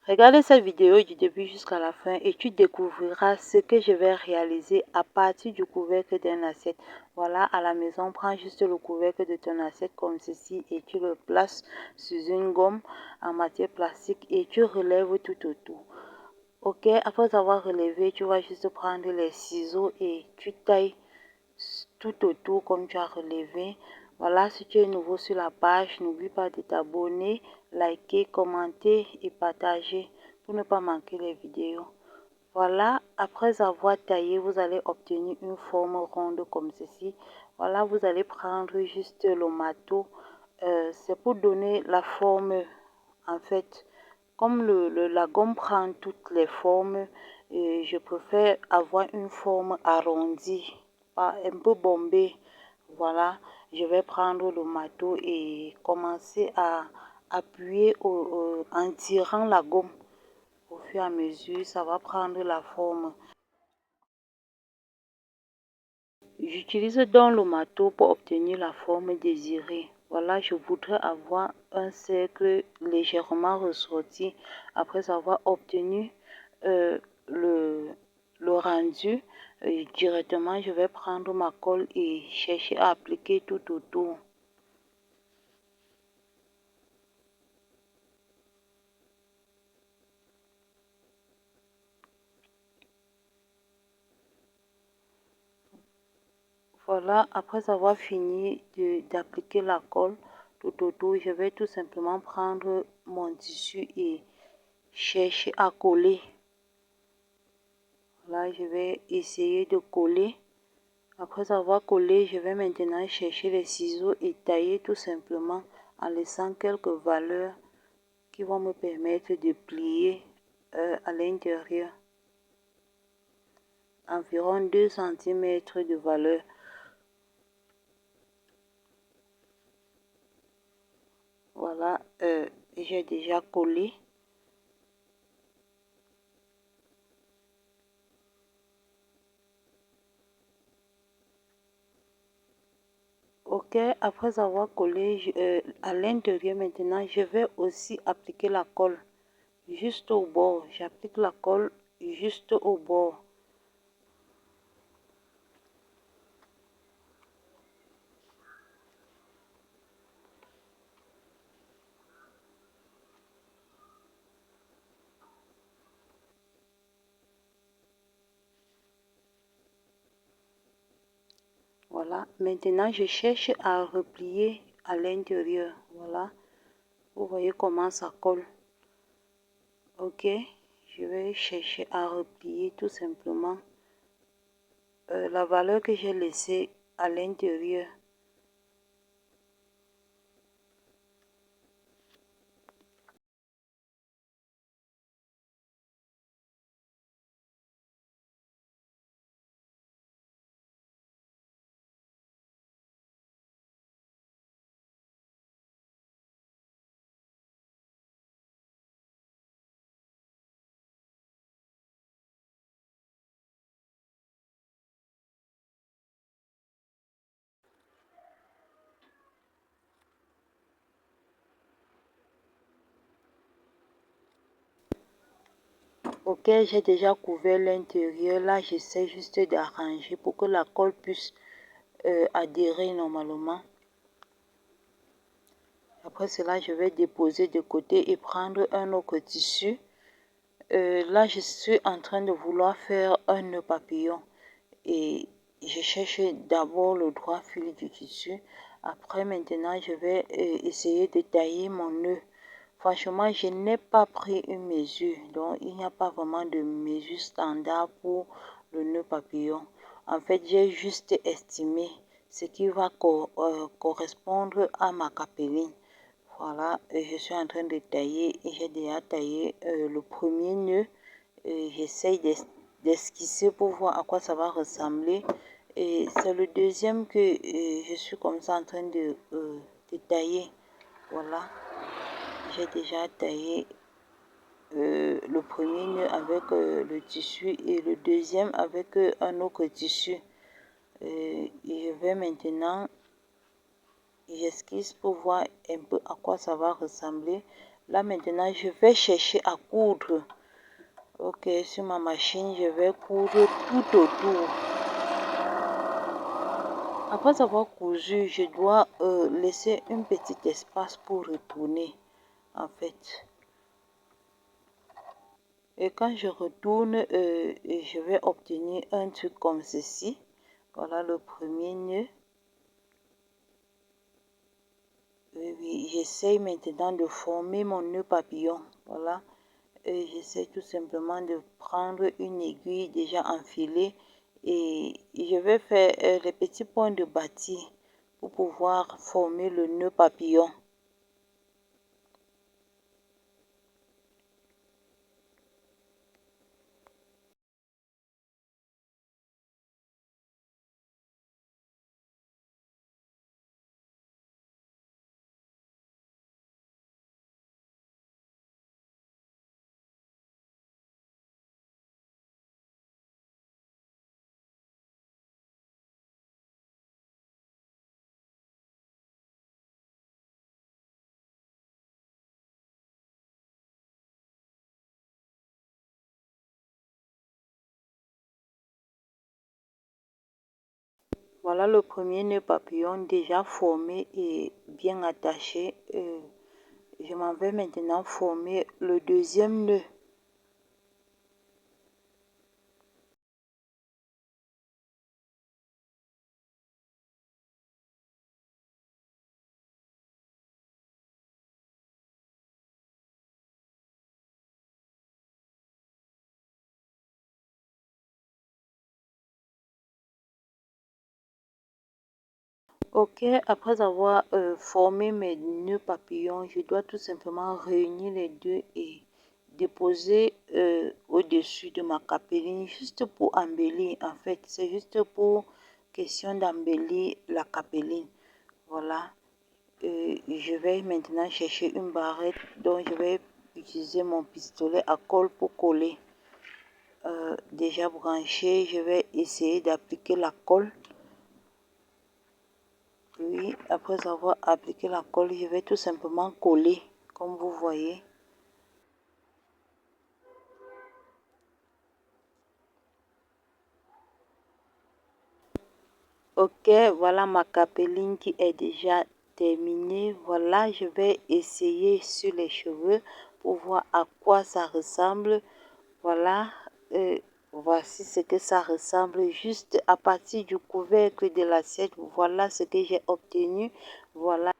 Regardez cette vidéo du début jusqu'à la fin et tu découvriras ce que je vais réaliser à partir du couvercle d'une assiette. Voilà, à la maison, prends juste le couvercle de ton assiette comme ceci et tu le places sur une gomme en matière plastique et tu relèves tout autour. Ok, après avoir relevé, tu vas juste prendre les ciseaux et tu tailles tout autour comme tu as relevé. Voilà, si tu es nouveau sur la page, n'oublie pas de t'abonner, liker, commenter et partager pour ne pas manquer les vidéos. Voilà, après avoir taillé, vous allez obtenir une forme ronde comme ceci. Voilà, vous allez prendre juste le marteau. C'est pour donner la forme, en fait, comme la gomme prend toutes les formes, je préfère avoir une forme arrondie, pas un peu bombée. Voilà, je vais prendre le marteau et commencer à appuyer en tirant la gomme. Au fur et à mesure, ça va prendre la forme. J'utilise donc le marteau pour obtenir la forme désirée. Voilà, je voudrais avoir un cercle légèrement ressorti après avoir obtenu euh, le, le rendu. Directement, je vais prendre ma colle et chercher à appliquer tout autour. Voilà, après avoir fini d'appliquer la colle tout autour, je vais tout simplement prendre mon tissu et chercher à coller. Là, je vais essayer de coller. Après avoir collé, je vais maintenant chercher les ciseaux et tailler tout simplement en laissant quelques valeurs qui vont me permettre de plier à l'intérieur. Environ 2 cm de valeur. Voilà, j'ai déjà collé. Ok, après avoir collé à l'intérieur maintenant, je vais aussi appliquer la colle juste au bord. J'applique la colle juste au bord. Voilà, maintenant je cherche à replier à l'intérieur. Voilà, vous voyez comment ça colle. Ok, je vais chercher à replier tout simplement la valeur que j'ai laissée à l'intérieur. Ok, j'ai déjà couvert l'intérieur. Là, j'essaie juste d'arranger pour que la colle puisse adhérer normalement. Après cela, je vais déposer de côté et prendre un autre tissu. Là, je suis en train de vouloir faire un nœud papillon. Et je cherche d'abord le droit fil du tissu. Après, maintenant, je vais essayer de tailler mon nœud. Franchement, je n'ai pas pris une mesure. Donc, il n'y a pas vraiment de mesure standard pour le nœud papillon. En fait, j'ai juste estimé ce qui va correspondre à ma capeline. Voilà, je suis en train de tailler et j'ai déjà taillé le premier nœud. J'essaye d'esquisser pour voir à quoi ça va ressembler. Et c'est le deuxième que je suis comme ça en train de tailler. Voilà, j'ai déjà taillé le premier nœud avec le tissu et le deuxième avec un autre tissu. Et je vais maintenant, j'esquisse pour voir un peu à quoi ça va ressembler. Là maintenant, je vais chercher à coudre. Ok, sur ma machine, je vais coudre tout autour. Après avoir cousu, je dois laisser un petit espace pour retourner, en fait. Et quand je retourne, je vais obtenir un truc comme ceci. Voilà le premier nœud. Oui, j'essaye maintenant de former mon nœud papillon. Voilà. Et j'essaie tout simplement de prendre une aiguille déjà enfilée et je vais faire les petits points de bâti pour pouvoir former le nœud papillon. Voilà le premier nœud papillon déjà formé et bien attaché. Je m'en vais maintenant former le deuxième nœud. Ok, après avoir formé mes nœuds papillons, je dois tout simplement réunir les deux et déposer au-dessus de ma capeline, juste pour embellir. En fait, c'est juste pour question d'embellir la capeline. Voilà. Je vais maintenant chercher une barrette dont je vais utiliser mon pistolet à colle pour coller. Déjà branché, je vais essayer d'appliquer la colle. Puis, après avoir appliqué la colle, je vais tout simplement coller, comme vous voyez. Ok, voilà ma capeline qui est déjà terminée. Voilà, je vais essayer sur les cheveux pour voir à quoi ça ressemble. Voilà, voici ce que ça ressemble juste à partir du couvercle de l'assiette. Voilà ce que j'ai obtenu. Voilà.